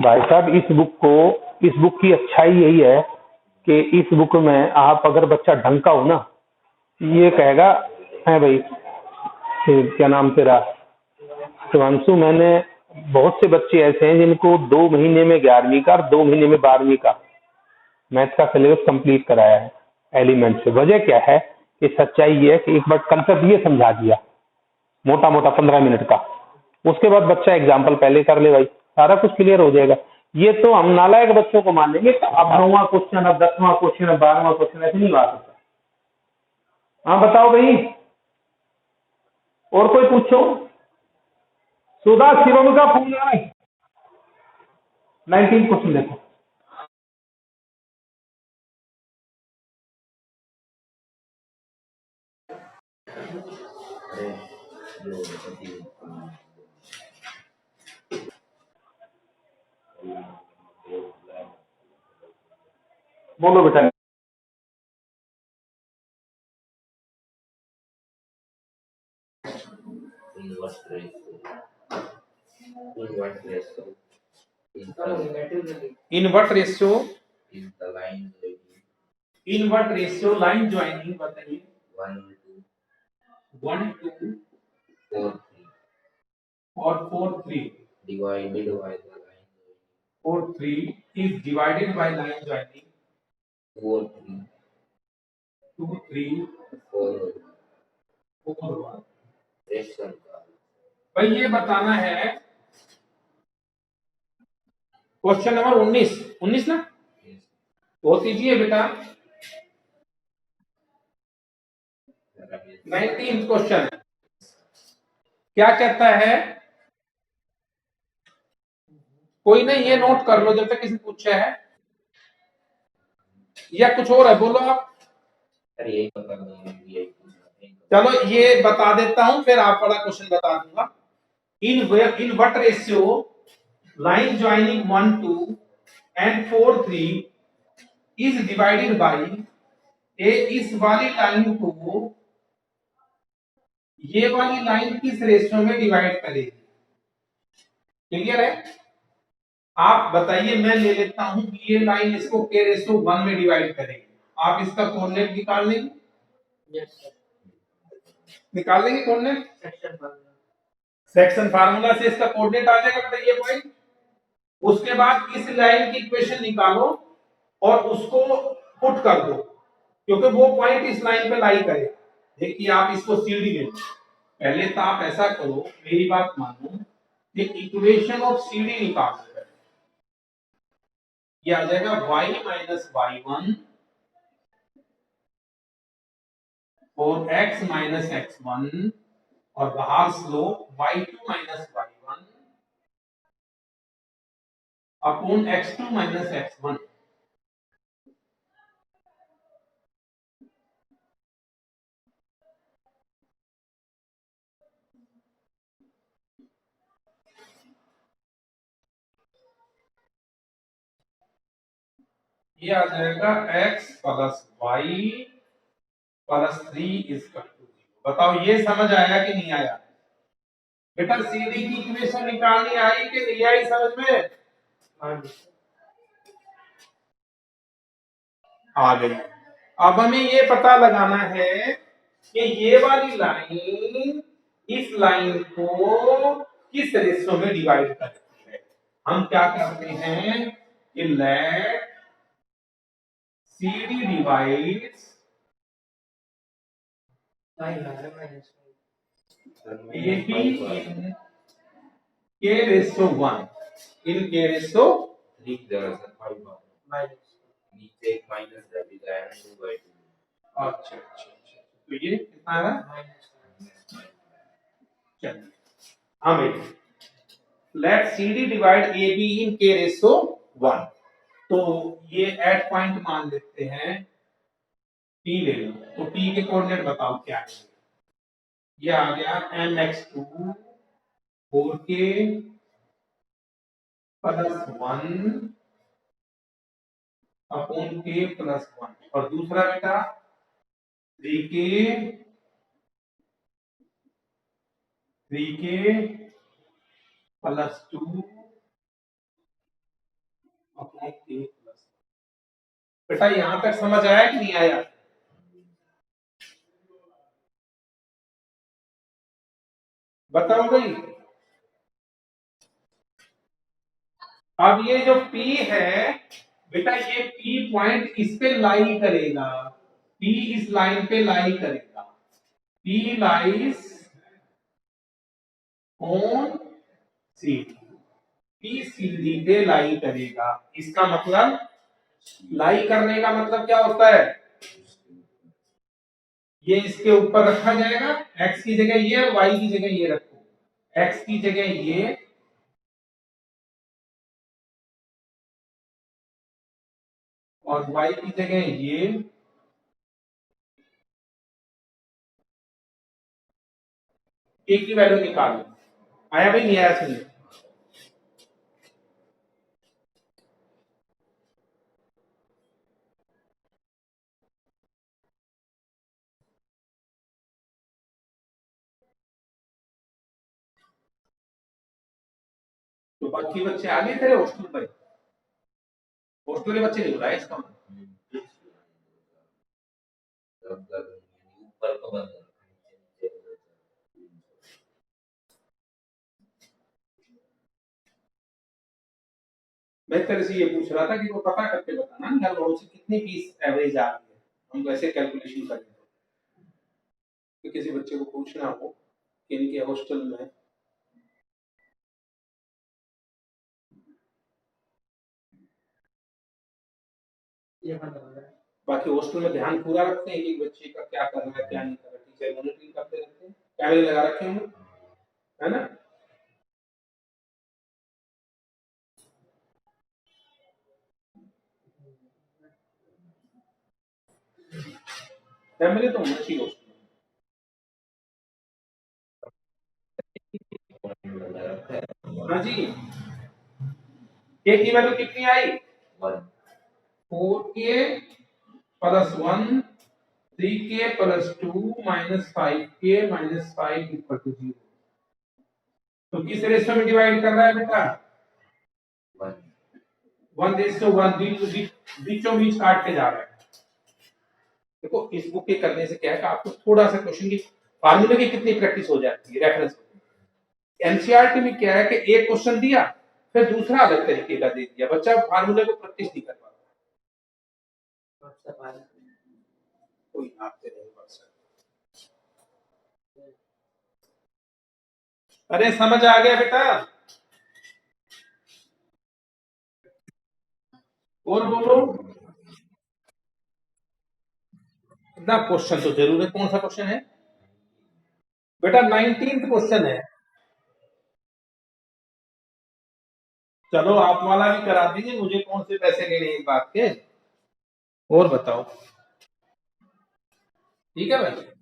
भाई साहब इस बुक की अच्छाई यही है कि इस बुक में आप अगर बच्चा ढंग का हो ना, ये कहेगा है भाई, क्या नाम तेरा शिवांशु, मैंने बहुत से बच्चे ऐसे हैं जिनको 2 महीने में 11वीं का और 2 महीने में 12वीं का मैथ का सिलेबस कंप्लीट कराया है एलिमेंट से। वजह क्या है कि सच्चाई ये है कि एक बार कंसेप्ट ये समझा दिया मोटा मोटा 15 मिनट का, उसके बाद बच्चा एग्जाम्पल पहले कर ले भाई, सारा कुछ क्लियर हो जाएगा। ये तो हम नालायक बच्चों को मान लेंगे अब 9वां क्वेश्चन, अब 10वां क्वेश्चन, अब 12वां क्वेश्चन, ऐसे नहीं आ सकता। हाँ बताओ भाई, और कोई पूछो। सुधा शिवम का फोन है, 19 क्वेश्चन देखो। बोलो बेटा। In what ratio line joining बताइए। 1 2 और 4 3 divided by the line 4 3 is divided by line joining 4 3 2 3 4 4 1। भाई ये बताना है क्वेश्चन नंबर 19 ना, बहुत इजी है बेटा। 19th क्वेश्चन क्या कहता है, कोई नहीं ये नोट कर लो जब तक किसी पूछा है, या कुछ और है बोलो आप। चलो ये बता देता हूं, फिर आप वाला क्वेश्चन बता दूंगा। In what ratio line joining 1 2 and 4 3 is divided by a, इस वाली लाइन को ये वाली लाइन किस रेशियो में डिवाइड करेगी। क्लियर है? आप बताइए, मैं ले लेता हूं ये लाइन इसको के रेशियो 1 में डिवाइड करेगी, आप इसका कोऑर्डिनेट निकाल लेंगे? यस सर, निकाल लेंगे कोऑर्डिनेट। सेक्शन फार्मूला से इसका कोऑर्डिनेट आ जाएगा बेटा ये पॉइंट। उसके बाद इस लाइन की इक्वेशन निकालो और उसको पुट कर दो, क्योंकि वो पॉइंट इस लाइन पे लाई करे। देखिए आप इसको सीडी ले, पहले तो आप ऐसा करो, मेरी बात मानो, ये इक्वेशन ऑफ सीडी निकालो। ये आ जाएगा y माइनस y1 और x माइनस x1 और बाहर slope y2 minus y1 upon x2 minus x1। ये आ जाएगा x plus y plus 3 is equal to 0। बताओ ये समझ आया कि नहीं आया बेटा? सीडी की इक्वेशन निकालनी आई कि नहीं आई समझ में? आ गई। अब हमें ये पता लगाना है कि ये वाली लाइन इस लाइन को किस रेशियो में डिवाइड करती है। हम क्या करते हैं कि late CD divides AB in K ratio 1 in K ratio 3 नीचे एक माइनस रह जाएगा 2/2। अच्छा तो ये कितना है? चलिए हाँ भाई, लेट CD डिवाइड AB इन K रेशो 1। तो ये एट पॉइंट मान लेते हैं P ले लो, तो P के कोऑर्डिनेट बताओ क्या है। ये आ गया mx2 4k plus 1 upon k plus 1 और दूसरा बेटा 3k प्लस 2 अपॉन ए प्लस। बेटा यहां तक समझ आया कि नहीं आया? बताओ भाई। अब ये जो P है बेटा, ये P पॉइंट इस पे लाई करेगा, P इस लाइन पे लाई करेगा, P lies on C, P सीधी पे लाई करेगा। इसका मतलब लाई करने का मतलब क्या होता है? ये इसके ऊपर रखा जाएगा, x की जगह ये और y की जगह ये रखो, x की जगह ये और y की जगह ये, a की वैल्यू निकालो। आया भाई नहीं आया? सुनिए, तो बाकी बच्चे आ गए तेरे हॉस्टल पर? हॉस्टल के बच्चे नहीं बुलाए इसका मतलब? ऊपर को बंद मैं तेरे से ये पूछ रहा था कि वो पता करके बताना घर वालों से कितनी फीस एवरेज आ रही है, हम कैसे कैलकुलेशन करें। तो किसी बच्चे को पूछना हो कि इनके हॉस्टल में बाकी हॉस्टल में ध्यान पूरा रखते हैं कि बच्चे का क्या कर रहा है क्या नहीं कर रहा है, टीचर मॉनिटरिंग करते रहते हैं, कैमरे लगा रखे होंगे, है ना? कैमरे तो होना चाहिए हॉस्टल में। हाँ जी, के की वैल्यू कितनी आई? 4k plus 1, 3k plus 2 minus 5k minus 5 equal to 0। तो किस रेशियो में डिवाइड कर रहा है बेटा? 1:1, बीचों बीच काट के जा रहा है। देखो इस बुक के करने से क्या है कि आपको थोड़ा सा क्वेश्चन की फार्मूले की कितनी प्रैक्टिस हो जाती है रेफरेंस। एनसीईआरटी में क्या है कि एक क्वेश्चन दिया फिर दूसरा अलग तरीके का दे दिया, बच्चा फार्मूले को प्रैक्टिस नहीं कर पाता। कोई आपसे नहीं पढ़ सकता। अरे समझ आ गया बेटा? और बोलो ना, क्वेश्चन तो जरूर है। कौन सा क्वेश्चन है बेटा? 19th क्वेश्चन है। चलो आप वाला भी करा दीजिए, मुझे कौन से पैसे लेने हैं इस बात के। और बताओ, ठीक है भाई?